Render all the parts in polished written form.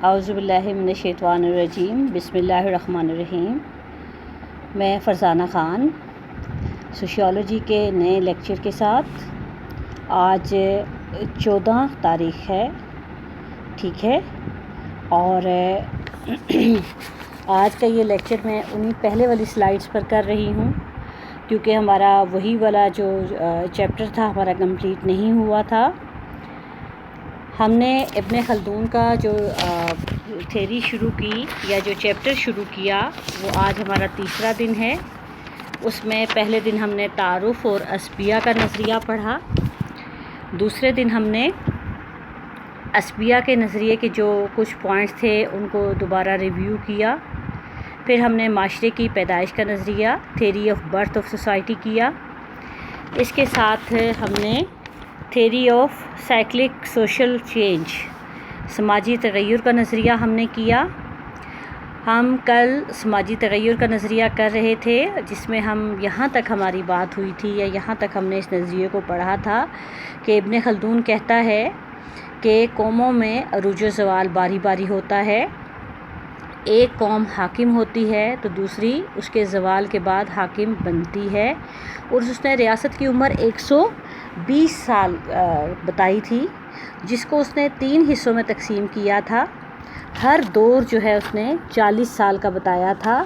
اعوذ باللہ من الشیطان الرجیم، بسم اللہ الرحمن الرحیم۔ میں فرزانہ خان سوشیالوجی کے نئے لیکچر کے ساتھ آج 14 تاریخ ہے، ٹھیک ہے، اور آج کا یہ لیکچر میں انہی پہلے والی سلائیڈز پر کر رہی ہوں کیونکہ ہمارا وہی والا جو چیپٹر تھا ہمارا کمپلیٹ نہیں ہوا تھا۔ ہم نے ابن خلدون کا جو تھیری شروع کی یا جو چیپٹر شروع کیا وہ آج ہمارا تیسرا دن ہے۔ اس میں پہلے دن ہم نے تعارف اور اسبیہ کا نظریہ پڑھا، دوسرے دن ہم نے اسبیہ کے نظریے کے جو کچھ پوائنٹس تھے ان کو دوبارہ ریویو کیا، پھر ہم نے معاشرے کی پیدائش کا نظریہ theory of birth of society کیا، اس کے ساتھ ہم نے theory of cyclic social change سماجی تغیر کا نظریہ ہم نے کیا۔ ہم کل سماجی تغیر کا نظریہ کر رہے تھے جس میں ہم یہاں تک ہماری بات ہوئی تھی یا یہاں تک ہم نے اس نظریے کو پڑھا تھا کہ ابن خلدون کہتا ہے کہ قوموں میں عروج و زوال باری باری ہوتا ہے، ایک قوم حاکم ہوتی ہے تو دوسری اس کے زوال کے بعد حاکم بنتی ہے، اور اس نے ریاست کی عمر 120 سال بتائی تھی جس کو اس نے 3 حصوں میں تقسیم کیا تھا۔ ہر دور جو ہے اس نے 40 سال کا بتایا تھا،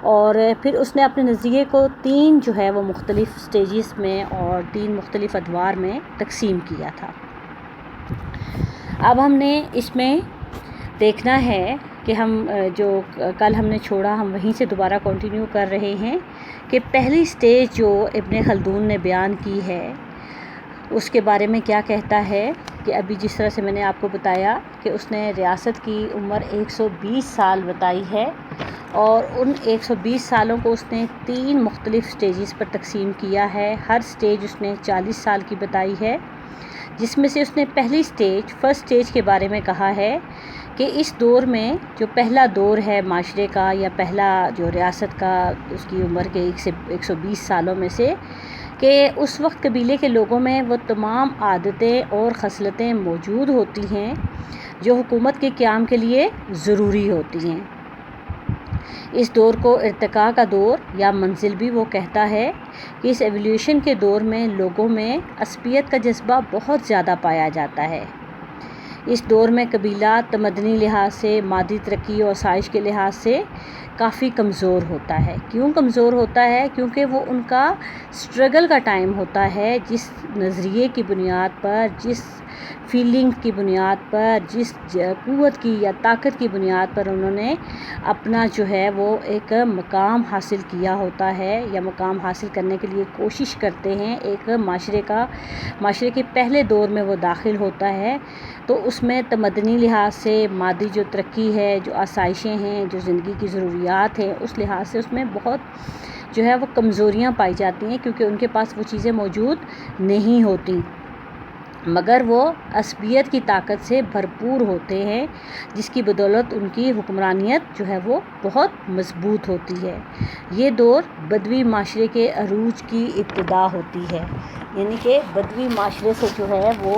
اور پھر اس نے اپنے نظریے کو 3 جو ہے وہ مختلف سٹیجز میں اور 3 مختلف ادوار میں تقسیم کیا تھا۔ اب ہم نے اس میں دیکھنا ہے کہ ہم جو کل ہم نے چھوڑا ہم وہیں سے دوبارہ کنٹینیو کر رہے ہیں کہ پہلی سٹیج جو ابن خلدون نے بیان کی ہے اس کے بارے میں کیا کہتا ہے کہ ابھی جس طرح سے میں نے آپ کو بتایا کہ اس نے ریاست کی عمر 120 سال بتائی ہے، اور ان 120 سالوں کو اس نے 3 مختلف سٹیجز پر تقسیم کیا ہے۔ ہر سٹیج اس نے 40 سال کی بتائی ہے، جس میں سے اس نے پہلی سٹیج فرسٹ سٹیج کے بارے میں کہا ہے کہ اس دور میں جو پہلا دور ہے معاشرے کا یا پہلا جو ریاست کا اس کی عمر کے 120 سالوں میں سے، کہ اس وقت قبیلے کے لوگوں میں وہ تمام عادتیں اور خصلتیں موجود ہوتی ہیں جو حکومت کے قیام کے لیے ضروری ہوتی ہیں۔ اس دور کو ارتقاء کا دور یا منزل بھی وہ کہتا ہے کہ اس ایولیوشن کے دور میں لوگوں میں عصبیت کا جذبہ بہت زیادہ پایا جاتا ہے۔ اس دور میں قبیلہ تمدنی لحاظ سے، مادی ترقی اور آسائش کے لحاظ سے کافی کمزور ہوتا ہے۔ کیوں کمزور ہوتا ہے؟ کیونکہ وہ ان کا سٹرگل کا ٹائم ہوتا ہے، جس نظریے کی بنیاد پر، جس فیلنگ کی بنیاد پر، جس قوت کی یا طاقت کی بنیاد پر انہوں نے اپنا جو ہے وہ ایک مقام حاصل کیا ہوتا ہے یا مقام حاصل کرنے کے لیے کوشش کرتے ہیں، ایک معاشرے کے پہلے دور میں وہ داخل ہوتا ہے، تو اس میں تمدنی لحاظ سے، مادی جو ترقی ہے، جو آسائشیں ہیں، جو زندگی کی ضروریات ہیں، اس لحاظ سے اس میں بہت جو ہے وہ کمزوریاں پائی جاتی ہیں کیونکہ ان کے پاس وہ چیزیں موجود نہیں ہوتی، مگر وہ عصبیت کی طاقت سے بھرپور ہوتے ہیں جس کی بدولت ان کی حکمرانیت جو ہے وہ بہت مضبوط ہوتی ہے۔ یہ دور بدوی معاشرے کے عروج کی ابتدا ہوتی ہے، یعنی کہ بدوی معاشرے سے جو ہے وہ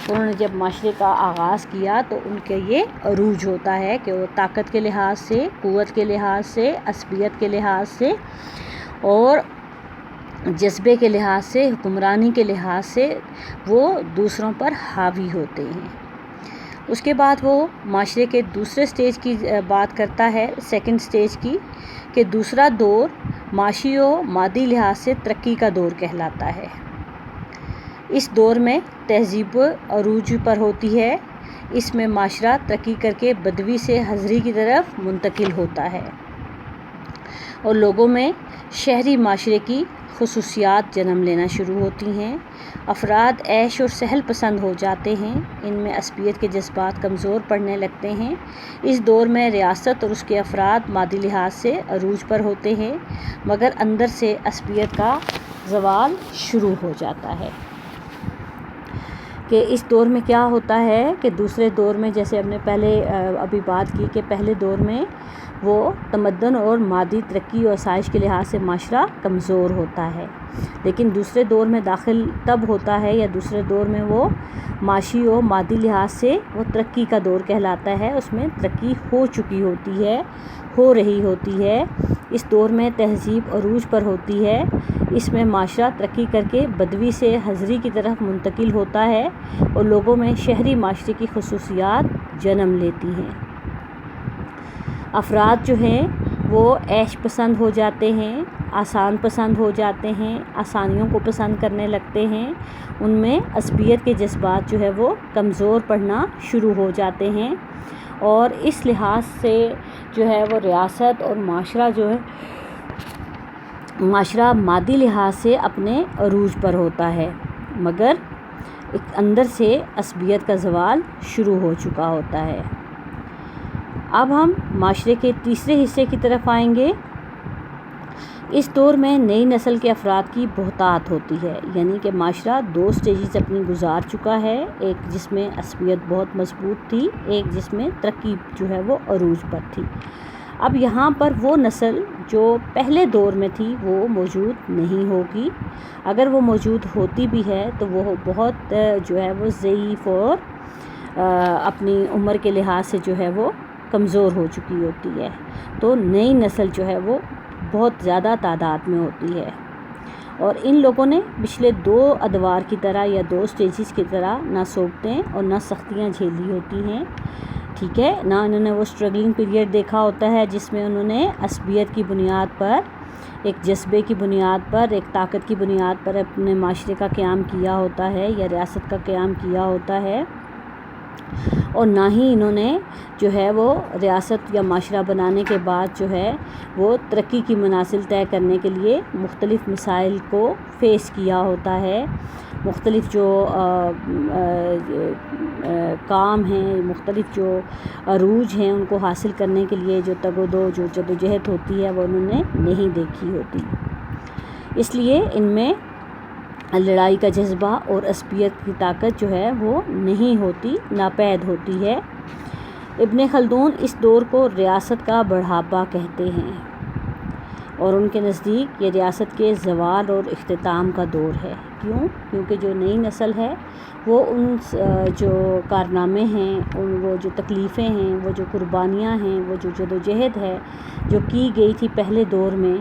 انہوں نے جب معاشرے کا آغاز کیا تو ان کے یہ عروج ہوتا ہے کہ وہ طاقت کے لحاظ سے، قوت کے لحاظ سے، عصبیت کے لحاظ سے اور جذبے کے لحاظ سے، حکمرانی کے لحاظ سے وہ دوسروں پر حاوی ہوتے ہیں۔ اس کے بعد وہ معاشرے کے دوسرے سٹیج کی بات کرتا ہے، سیکنڈ سٹیج کی، کہ دوسرا دور معاشی و مادی لحاظ سے ترقی کا دور کہلاتا ہے۔ اس دور میں تہذیب عروج پر ہوتی ہے، اس میں معاشرہ ترقی کر کے بدوی سے حضری کی طرف منتقل ہوتا ہے اور لوگوں میں شہری معاشرے کی خصوصیات جنم لینا شروع ہوتی ہیں۔ افراد عیش اور سہل پسند ہو جاتے ہیں، ان میں عصبیت کے جذبات کمزور پڑنے لگتے ہیں۔ اس دور میں ریاست اور اس کے افراد مادی لحاظ سے عروج پر ہوتے ہیں، مگر اندر سے عصبیت کا زوال شروع ہو جاتا ہے۔ کہ اس دور میں کیا ہوتا ہے کہ دوسرے دور میں جیسے ہم نے پہلے ابھی بات کی کہ پہلے دور میں وہ تمدن اور مادی ترقی اور آسائش کے لحاظ سے معاشرہ کمزور ہوتا ہے، لیکن دوسرے دور میں داخل تب ہوتا ہے یا دوسرے دور میں وہ معاشی اور مادی لحاظ سے وہ ترقی کا دور کہلاتا ہے، اس میں ترقی ہو چکی ہوتی ہے، ہو رہی ہوتی ہے۔ اس دور میں تہذیب عروج پر ہوتی ہے، اس میں معاشرہ ترقی کر کے بدوی سے حضری کی طرف منتقل ہوتا ہے اور لوگوں میں شہری معاشرے کی خصوصیات جنم لیتی ہیں۔ افراد جو ہیں وہ عیش پسند ہو جاتے ہیں، آسان پسند ہو جاتے ہیں، آسانیوں کو پسند کرنے لگتے ہیں، ان میں عصبیت کے جذبات جو ہے وہ کمزور پڑنا شروع ہو جاتے ہیں، اور اس لحاظ سے جو ہے وہ ریاست اور معاشرہ جو ہے معاشرہ مادی لحاظ سے اپنے عروج پر ہوتا ہے، مگر ایک اندر سے عصبیت کا زوال شروع ہو چکا ہوتا ہے۔ اب ہم معاشرے کے تیسرے حصے کی طرف آئیں گے۔ اس دور میں نئی نسل کے افراد کی بہتات ہوتی ہے، یعنی کہ معاشرہ دو سٹیجز اپنی گزار چکا ہے، ایک جس میں عصبیت بہت مضبوط تھی، ایک جس میں ترقی جو ہے وہ عروج پر تھی۔ اب یہاں پر وہ نسل جو پہلے دور میں تھی وہ موجود نہیں ہوگی، اگر وہ موجود ہوتی بھی ہے تو وہ بہت جو ہے وہ ضعیف اور اپنی عمر کے لحاظ سے جو ہے وہ کمزور ہو چکی ہوتی ہے، تو نئی نسل جو ہے وہ بہت زیادہ تعداد میں ہوتی ہے، اور ان لوگوں نے پچھلے دو ادوار کی طرح یا دو سٹیجز کی طرح نہ صعوبتیں اور نہ سختیاں جھیلی ہوتی ہیں، ٹھیک ہے، نہ انہوں نے وہ اسٹرگلنگ پیریڈ دیکھا ہوتا ہے جس میں انہوں نے عصبیت کی بنیاد پر، ایک جذبے کی بنیاد پر، ایک طاقت کی بنیاد پر اپنے معاشرے کا قیام کیا ہوتا ہے یا ریاست کا قیام کیا ہوتا ہے، اور نہ ہی انہوں نے جو ہے وہ ریاست یا معاشرہ بنانے کے بعد جو ہے وہ ترقی کی منازل طے کرنے کے لیے مختلف مسائل کو فیس کیا ہوتا ہے، مختلف جو کام ہیں، مختلف جو عروج ہیں ان کو حاصل کرنے کے لیے جو تگ و دو جو جدوجہد ہوتی ہے وہ انہوں نے نہیں دیکھی ہوتی، اس لیے ان میں لڑائی کا جذبہ اور عصبیت کی طاقت جو ہے وہ نہیں ہوتی، ناپید ہوتی ہے۔ ابن خلدون اس دور کو ریاست کا بڑھاپا کہتے ہیں، اور ان کے نزدیک یہ ریاست کے زوال اور اختتام کا دور ہے۔ کیوں؟ کیونکہ جو نئی نسل ہے وہ ان جو کارنامے ہیں، وہ جو تکلیفیں ہیں، وہ جو قربانیاں ہیں، وہ جو جدوجہد ہے جو کی گئی تھی پہلے دور میں،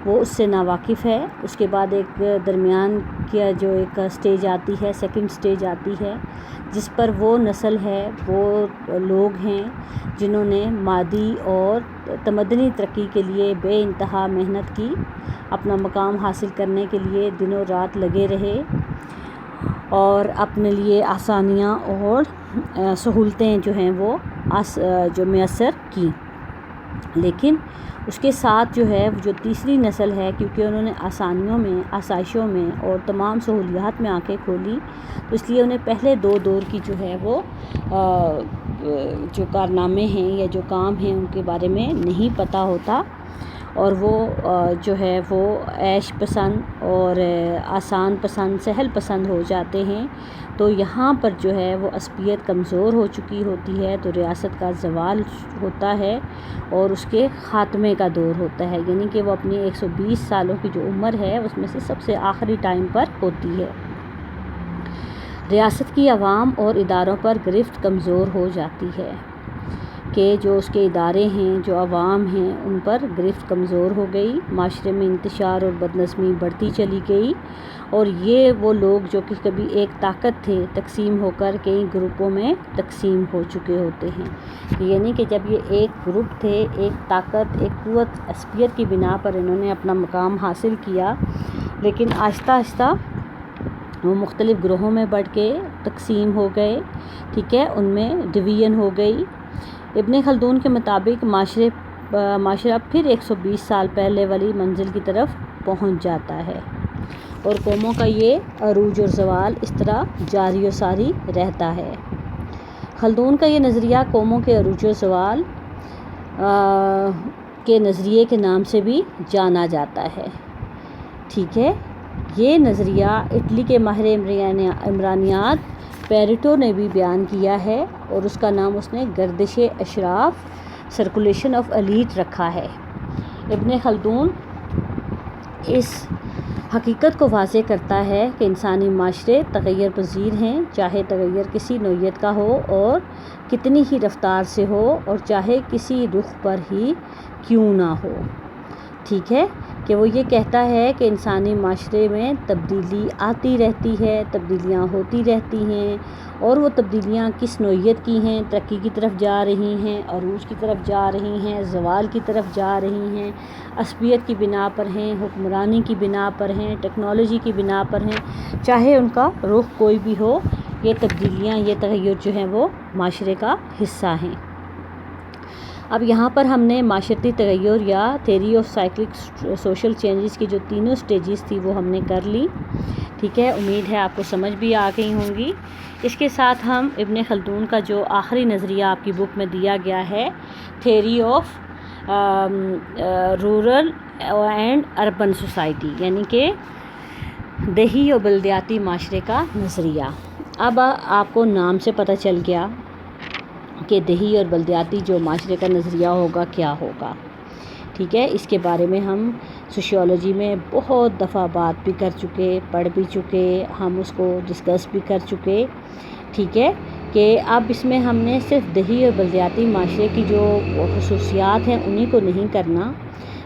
وہ اس سے ناواقف ہے۔ اس کے بعد ایک درمیان کا جو ایک سٹیج آتی ہے، سیکنڈ سٹیج آتی ہے، جس پر وہ نسل ہے، وہ لوگ ہیں جنہوں نے مادی اور تمدنی ترقی کے لیے بے انتہا محنت کی، اپنا مقام حاصل کرنے کے لیے دنوں رات لگے رہے اور اپنے لیے آسانیاں اور سہولتیں جو ہیں وہ جو میسر کی، لیکن اس کے ساتھ جو ہے جو تیسری نسل ہے، کیونکہ انہوں نے آسانیوں میں، آسائشوں میں اور تمام سہولیات میں آنکھیں کھولی، تو اس لیے انہیں پہلے دو دور کی جو ہے وہ جو کارنامے ہیں یا جو کام ہیں ان کے بارے میں نہیں پتہ ہوتا، اور وہ جو ہے وہ عیش پسند اور آسان پسند، سہل پسند ہو جاتے ہیں، تو یہاں پر جو ہے وہ عصبیت کمزور ہو چکی ہوتی ہے، تو ریاست کا زوال ہوتا ہے اور اس کے خاتمے کا دور ہوتا ہے، یعنی کہ وہ اپنی 120 سالوں کی جو عمر ہے اس میں سے سب سے آخری ٹائم پر ہوتی ہے۔ ریاست کی عوام اور اداروں پر گرفت کمزور ہو جاتی ہے، کہ جو اس کے ادارے ہیں، جو عوام ہیں، ان پر گرفت کمزور ہو گئی، معاشرے میں انتشار اور بدنظمی بڑھتی چلی گئی، اور یہ وہ لوگ جو کہ کبھی ایک طاقت تھے تقسیم ہو کر کئی گروپوں میں تقسیم ہو چکے ہوتے ہیں، یعنی کہ جب یہ ایک گروپ تھے، ایک طاقت، ایک قوت عصبیت کی بنا پر انہوں نے اپنا مقام حاصل کیا، لیکن آہستہ آہستہ وہ مختلف گروہوں میں بڑھ کے تقسیم ہو گئے، ٹھیک ہے، ان میں ڈویژن ہو گئی۔ ابن خلدون کے مطابق معاشرہ پھر 120 سال پہلے والی منزل کی طرف پہنچ جاتا ہے، اور قوموں کا یہ عروج اور زوال اس طرح جاری و ساری رہتا ہے۔ خلدون کا یہ نظریہ قوموں کے عروج و زوال کے نظریے کے نام سے بھی جانا جاتا ہے، ٹھیک ہے۔ یہ نظریہ اٹلی کے ماہر عمرانیات پیریٹو نے بھی بیان کیا ہے اور اس کا نام اس نے گردش اشراف سرکولیشن آف ایلیٹ رکھا ہے۔ ابن خلدون اس حقیقت کو واضح کرتا ہے کہ انسانی معاشرے تغیر پذیر ہیں، چاہے تغیر کسی نوعیت کا ہو اور کتنی ہی رفتار سے ہو اور چاہے کسی رخ پر ہی کیوں نہ ہو۔ ٹھیک ہے کہ وہ یہ کہتا ہے کہ انسانی معاشرے میں تبدیلی آتی رہتی ہے، تبدیلیاں ہوتی رہتی ہیں، اور وہ تبدیلیاں کس نوعیت کی ہیں، ترقی کی طرف جا رہی ہیں، عروج کی طرف جا رہی ہیں، زوال کی طرف جا رہی ہیں، عصبیت کی بنا پر ہیں، حکمرانی کی بنا پر ہیں، ٹیکنالوجی کی بنا پر ہیں، چاہے ان کا رخ کوئی بھی ہو، یہ تبدیلیاں، یہ تغیر جو ہیں وہ معاشرے کا حصہ ہیں۔ اب یہاں پر ہم نے معاشرتی تغیر یا theory of cyclic social changes کی جو تینوں سٹیجز تھی وہ ہم نے کر لی۔ ٹھیک ہے، امید ہے آپ کو سمجھ بھی آ گئی ہوں گی۔ اس کے ساتھ ہم ابن خلدون کا جو آخری نظریہ آپ کی بک میں دیا گیا ہے، theory of rural and urban society, یعنی کہ دیہی اور بلدیاتی معاشرے کا نظریہ۔ اب آپ کو نام سے پتہ چل گیا کہ دیہی اور بلدیاتی جو معاشرے کا نظریہ ہوگا کیا ہوگا۔ ٹھیک ہے، اس کے بارے میں ہم سوشیولوجی میں بہت دفعہ بات بھی کر چکے، پڑھ بھی چکے، ہم اس کو ڈسکس بھی کر چکے۔ ٹھیک ہے کہ اب اس میں ہم نے صرف دیہی اور بلدیاتی معاشرے کی جو خصوصیات ہیں انہی کو نہیں کرنا،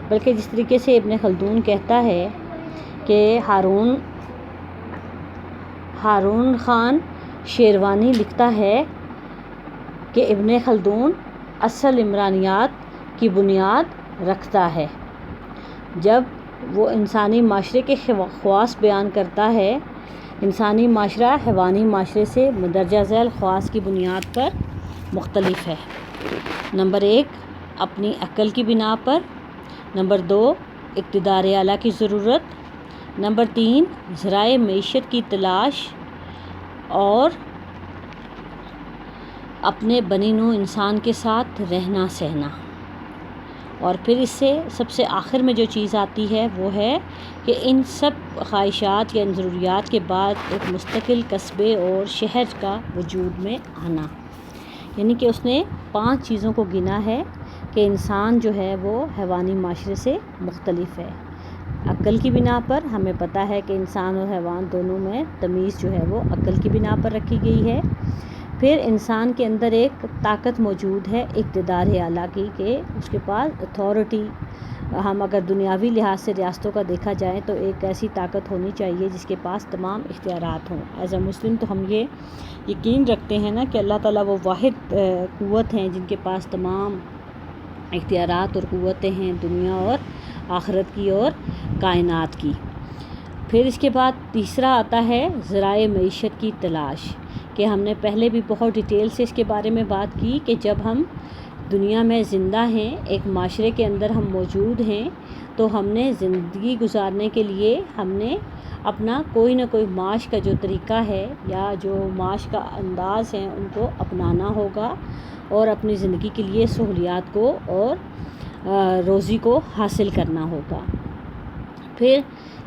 بلکہ جس طریقے سے ابن خلدون کہتا ہے کہ ہارون خان شیروانی لکھتا ہے کہ ابن خلدون اصل عمرانیات کی بنیاد رکھتا ہے۔ جب وہ انسانی معاشرے کے خواص بیان کرتا ہے، انسانی معاشرہ حیوانی معاشرے سے مندرجہ ذیل خواص کی بنیاد پر مختلف ہے۔ نمبر 1، اپنی عقل کی بنا پر۔ نمبر 2، اقتدار اعلیٰ کی ضرورت۔ نمبر 3، ذرائع معیشت کی تلاش اور اپنے بنی نوع انسان کے ساتھ رہنا سہنا۔ اور پھر اس سے سب سے آخر میں جو چیز آتی ہے وہ ہے کہ ان سب خواہشات یا ان ضروریات کے بعد ایک مستقل قصبے اور شہر کا وجود میں آنا۔ یعنی کہ اس نے 5 چیزوں کو گنا ہے کہ انسان جو ہے وہ حیوانی معاشرے سے مختلف ہے۔ عقل کی بنا پر ہمیں پتہ ہے کہ انسان اور حیوان دونوں میں تمیز جو ہے وہ عقل کی بنا پر رکھی گئی ہے۔ پھر انسان کے اندر ایک طاقت موجود ہے اقتدار اعلیٰ کی، کہ اس کے پاس اتھارٹی، ہم اگر دنیاوی لحاظ سے ریاستوں کا دیکھا جائے تو ایک ایسی طاقت ہونی چاہیے جس کے پاس تمام اختیارات ہوں۔ ایز اے مسلم تو ہم یہ یقین رکھتے ہیں نا کہ اللہ تعالیٰ وہ واحد قوت ہیں جن کے پاس تمام اختیارات اور قوتیں ہیں، دنیا اور آخرت کی اور کائنات کی۔ پھر اس کے بعد تیسرا آتا ہے ذرائع معیشت کی تلاش، کہ ہم نے پہلے بھی بہت ڈیٹیل سے اس کے بارے میں بات کی کہ جب ہم دنیا میں زندہ ہیں، ایک معاشرے کے اندر ہم موجود ہیں، تو ہم نے زندگی گزارنے کے لیے ہم نے اپنا کوئی نہ کوئی معاش کا جو طریقہ ہے یا جو معاش کا انداز ہیں ان کو اپنانا ہوگا اور اپنی زندگی کے لیے سہولیات کو اور روزی کو حاصل کرنا ہوگا۔ پھر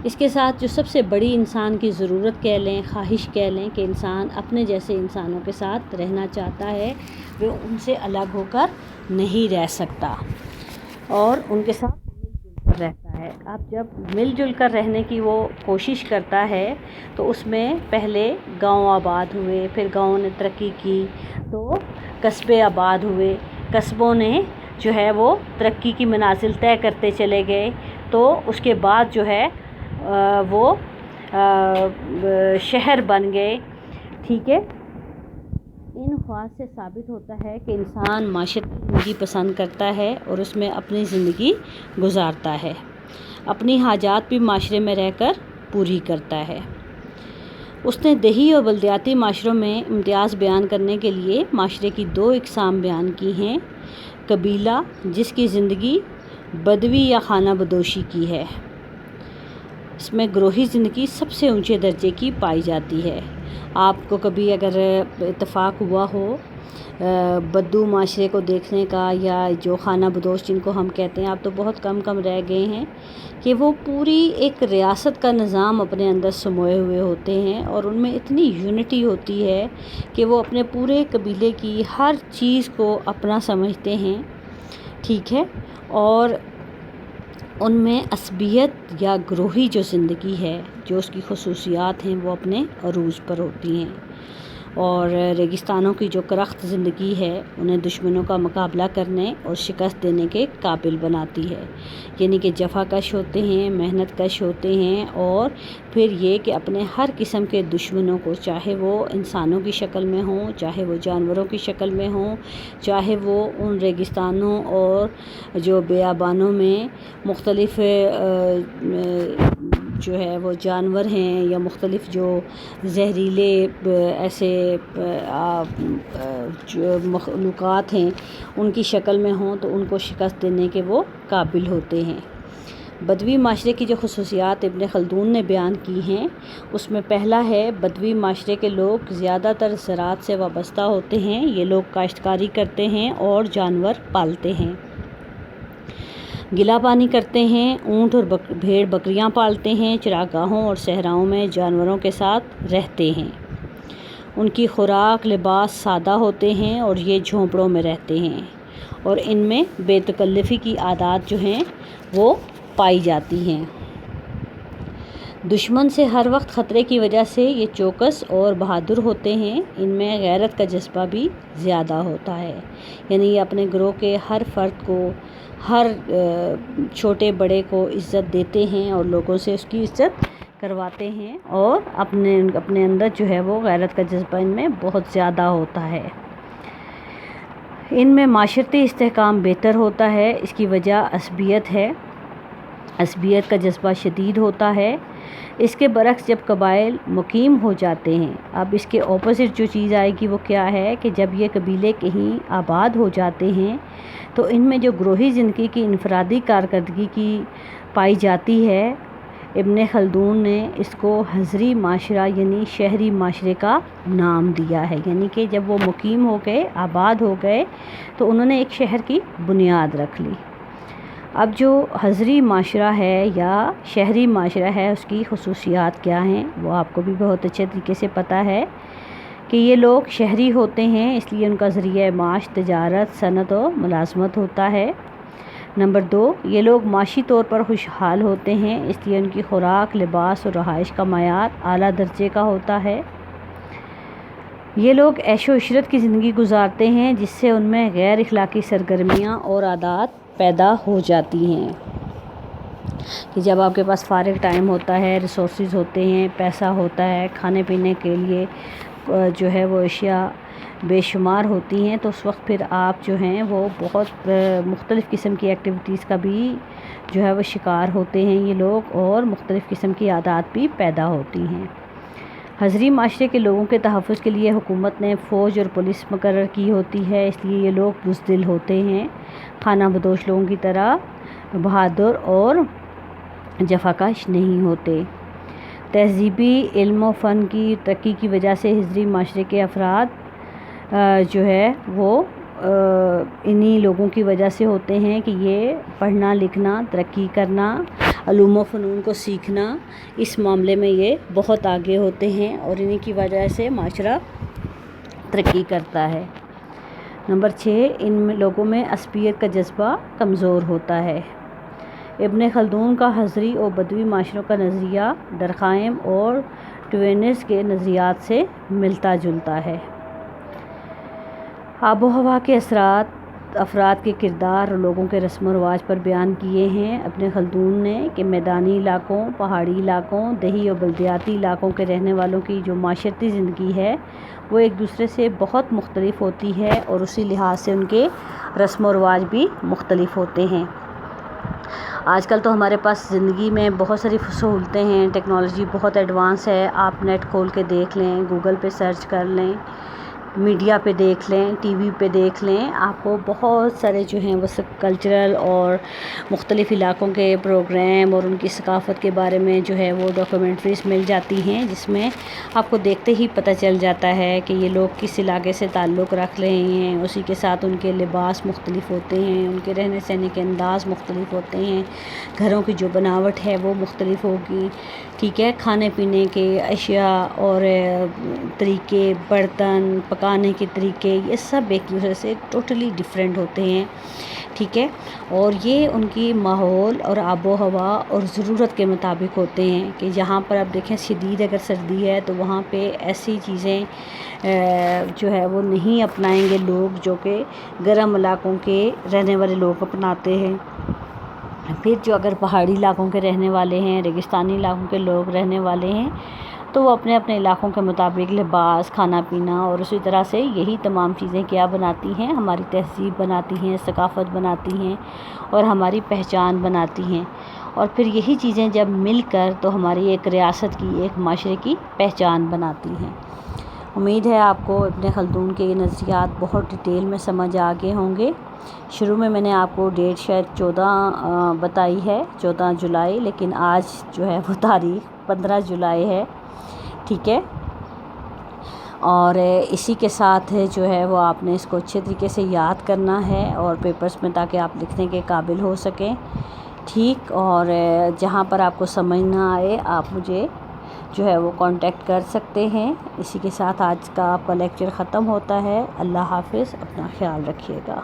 اس کے ساتھ جو سب سے بڑی انسان کی ضرورت کہہ لیں، خواہش کہہ لیں، کہ انسان اپنے جیسے انسانوں کے ساتھ رہنا چاہتا ہے، وہ ان سے الگ ہو کر نہیں رہ سکتا اور ان کے ساتھ مل جل کر رہتا ہے۔ اب جب مل جل کر رہنے کی وہ کوشش کرتا ہے تو اس میں پہلے گاؤں آباد ہوئے، پھر گاؤں نے ترقی کی تو قصبے آباد ہوئے، قصبوں نے جو ہے وہ ترقی کی منازل طے کرتے چلے گئے، تو اس کے بعد جو ہے وہ شہر بن گئے۔ ٹھیک ہے، ان خواص سے ثابت ہوتا ہے کہ انسان معاشرتی زندگی پسند کرتا ہے اور اس میں اپنی زندگی گزارتا ہے، اپنی حاجات بھی معاشرے میں رہ کر پوری کرتا ہے۔ اس نے دیہی اور بلدیاتی معاشروں میں امتیاز بیان کرنے کے لیے معاشرے کی 2 اقسام بیان کی ہیں۔ قبیلہ، جس کی زندگی بدوی یا خانہ بدوشی کی ہے، اس میں گروہی زندگی سب سے اونچے درجے کی پائی جاتی ہے۔ آپ کو کبھی اگر اتفاق ہوا ہو بدو معاشرے کو دیکھنے کا، یا جو خانہ بدوش جن کو ہم کہتے ہیں، اب تو بہت کم رہ گئے ہیں، کہ وہ پوری ایک ریاست کا نظام اپنے اندر سموئے ہوئے ہوتے ہیں، اور ان میں اتنی یونٹی ہوتی ہے کہ وہ اپنے پورے قبیلے کی ہر چیز کو اپنا سمجھتے ہیں، ٹھیک ہے، اور ان میں عصبیت یا گروہی جو زندگی ہے، جو اس کی خصوصیات ہیں، وہ اپنے عروج پر ہوتی ہیں، اور ریگستانوں کی جو کرخت زندگی ہے انہیں دشمنوں کا مقابلہ کرنے اور شکست دینے کے قابل بناتی ہے، یعنی کہ جفا کش ہوتے ہیں، محنت کش ہوتے ہیں، اور پھر یہ کہ اپنے ہر قسم کے دشمنوں کو، چاہے وہ انسانوں کی شکل میں ہوں، چاہے وہ جانوروں کی شکل میں ہوں، چاہے وہ ان ریگستانوں اور جو بیابانوں میں مختلف جو ہے وہ جانور ہیں، یا مختلف جو زہریلے ایسے جو مخلوقات ہیں ان کی شکل میں ہوں، تو ان کو شکست دینے کے وہ قابل ہوتے ہیں۔ بدوی معاشرے کی جو خصوصیات ابن خلدون نے بیان کی ہیں، اس میں پہلا ہے، بدوی معاشرے کے لوگ زیادہ تر زراعت سے وابستہ ہوتے ہیں، یہ لوگ کاشتکاری کرتے ہیں اور جانور پالتے ہیں، گلا پانی کرتے ہیں، اونٹ اور بھیڑ بکریاں پالتے ہیں، چراگاہوں اور صحراؤں میں جانوروں کے ساتھ رہتے ہیں، ان کی خوراک لباس سادہ ہوتے ہیں اور یہ جھونپڑوں میں رہتے ہیں، اور ان میں بے تکلفی کی عادات جو ہیں وہ پائی جاتی ہیں۔ دشمن سے ہر وقت خطرے کی وجہ سے یہ چوکس اور بہادر ہوتے ہیں، ان میں غیرت کا جذبہ بھی زیادہ ہوتا ہے، یعنی یہ اپنے گروہ کے ہر فرد کو، ہر چھوٹے بڑے کو عزت دیتے ہیں اور لوگوں سے اس کی عزت کرواتے ہیں، اور اپنے اندر جو ہے وہ غیرت کا جذبہ ان میں بہت زیادہ ہوتا ہے۔ ان میں معاشرتی استحکام بہتر ہوتا ہے، اس کی وجہ عصبیت ہے، عصبیت کا جذبہ شدید ہوتا ہے۔ اس کے برعکس جب قبائل مقیم ہو جاتے ہیں، اب اس کے اپوزٹ جو چیز آئے گی وہ کیا ہے کہ جب یہ قبیلے کہیں آباد ہو جاتے ہیں تو ان میں جو گروہی زندگی کی انفرادی کارکردگی کی پائی جاتی ہے، ابن خلدون نے اس کو حضری معاشرہ یعنی شہری معاشرے کا نام دیا ہے، یعنی کہ جب وہ مقیم ہو گئے، آباد ہو گئے، تو انہوں نے ایک شہر کی بنیاد رکھ لی۔ اب جو حضری معاشرہ ہے یا شہری معاشرہ ہے، اس کی خصوصیات کیا ہیں وہ آپ کو بھی بہت اچھے طریقے سے پتہ ہے کہ یہ لوگ شہری ہوتے ہیں، اس لیے ان کا ذریعہ معاش تجارت، صنعت و ملازمت ہوتا ہے۔ نمبر 2، یہ لوگ معاشی طور پر خوشحال ہوتے ہیں، اس لیے ان کی خوراک، لباس اور رہائش کا معیار اعلیٰ درجے کا ہوتا ہے۔ یہ لوگ عیش و عشرت کی زندگی گزارتے ہیں، جس سے ان میں غیر اخلاقی سرگرمیاں اور عادات پیدا ہو جاتی ہیں، کہ جب آپ کے پاس فارغ ٹائم ہوتا ہے، ریسورسز ہوتے ہیں، پیسہ ہوتا ہے، کھانے پینے کے لیے جو ہے وہ اشیاء بے شمار ہوتی ہیں، تو اس وقت پھر آپ جو ہیں وہ بہت مختلف قسم کی ایکٹیویٹیز کا بھی جو ہے وہ شکار ہوتے ہیں یہ لوگ، اور مختلف قسم کی عادات بھی پیدا ہوتی ہیں۔ حضری معاشرے کے لوگوں کے تحفظ کے لیے حکومت نے فوج اور پولیس مقرر کی ہوتی ہے، اس لیے یہ لوگ بزدل ہوتے ہیں، خانہ بدوش لوگوں کی طرح بہادر اور جفاکش نہیں ہوتے۔ تہذیبی علم و فن کی ترقی کی وجہ سے حضری معاشرے کے افراد جو ہے وہ انہی لوگوں کی وجہ سے ہوتے ہیں کہ یہ پڑھنا لکھنا، ترقی کرنا، علوم و فنون کو سیکھنا، اس معاملے میں یہ بہت آگے ہوتے ہیں، اور انہی کی وجہ سے معاشرہ ترقی کرتا ہے۔ نمبر 6، ان لوگوں میں عصبیت کا جذبہ کمزور ہوتا ہے۔ ابن خلدون کا حضری اور بدوی معاشروں کا نظریہ ڈرخائم اور ٹوینز کے نظریات سے ملتا جلتا ہے۔ آب و ہوا کے اثرات افراد کے کردار اور لوگوں کے رسم و رواج پر بیان کیے ہیں ابن خلدون نے، کہ میدانی علاقوں، پہاڑی علاقوں، دیہی اور بلدیاتی علاقوں کے رہنے والوں کی جو معاشرتی زندگی ہے وہ ایک دوسرے سے بہت مختلف ہوتی ہے، اور اسی لحاظ سے ان کے رسم و رواج بھی مختلف ہوتے ہیں۔ آج کل تو ہمارے پاس زندگی میں بہت ساری سہولتیں ہیں، ٹیکنالوجی بہت ایڈوانس ہے، آپ نیٹ کھول کے دیکھ لیں، گوگل پہ سرچ کر لیں، میڈیا پہ دیکھ لیں، ٹی وی پہ دیکھ لیں، آپ کو بہت سارے جو ہیں وہ سب کلچرل اور مختلف علاقوں کے پروگرام اور ان کی ثقافت کے بارے میں جو ہے وہ ڈاکیومنٹریز مل جاتی ہیں، جس میں آپ کو دیکھتے ہی پتہ چل جاتا ہے کہ یہ لوگ کس علاقے سے تعلق رکھ رہے ہیں، اسی کے ساتھ ان کے لباس مختلف ہوتے ہیں، ان کے رہنے سہنے کے انداز مختلف ہوتے ہیں، گھروں کی جو بناوٹ ہے وہ مختلف ہوگی، ٹھیک ہے، کھانے پینے کے اشیاء اور طریقے، برتن پکانے کے طریقے، یہ سب ایک دوسرے سے ٹوٹلی ڈیفرنٹ ہوتے ہیں، ٹھیک ہے، اور یہ ان کی ماحول اور آب و ہوا اور ضرورت کے مطابق ہوتے ہیں کہ جہاں پر آپ دیکھیں شدید اگر سردی ہے تو وہاں پہ ایسی چیزیں جو ہے وہ نہیں اپنائیں گے لوگ جو کہ گرم علاقوں کے رہنے والے لوگ اپناتے ہیں۔ پھر جو اگر پہاڑی علاقوں کے رہنے والے ہیں، ریگستانی علاقوں کے لوگ رہنے والے ہیں تو وہ اپنے اپنے علاقوں کے مطابق لباس، کھانا پینا اور اسی طرح سے یہی تمام چیزیں کیا بناتی ہیں، ہماری تہذیب بناتی ہیں، ثقافت بناتی ہیں اور ہماری پہچان بناتی ہیں، اور پھر یہی چیزیں جب مل کر تو ہماری ایک ریاست کی، ایک معاشرے کی پہچان بناتی ہیں۔ امید ہے آپ کو ابن خلدون کے یہ نظریات بہت ڈیٹیل میں سمجھ آ گئے ہوں گے۔ شروع میں نے آپ کو ڈیٹ شاید 14 بتائی ہے، 14 جولائی، لیکن آج جو ہے وہ تاریخ 15 جولائی ہے، ٹھیک ہے، اور اسی کے ساتھ جو ہے وہ آپ نے اس کو اچھے طریقے سے یاد کرنا ہے اور پیپرز میں، تاکہ آپ لکھنے کے قابل ہو سکیں، ٹھیک، اور جہاں پر آپ کو سمجھ نہ آئے آپ مجھے جو ہے وہ کانٹیکٹ کر سکتے ہیں۔ اسی کے ساتھ آج کا آپ کا لیکچر ختم ہوتا ہے۔ اللہ حافظ، اپنا خیال رکھیے گا۔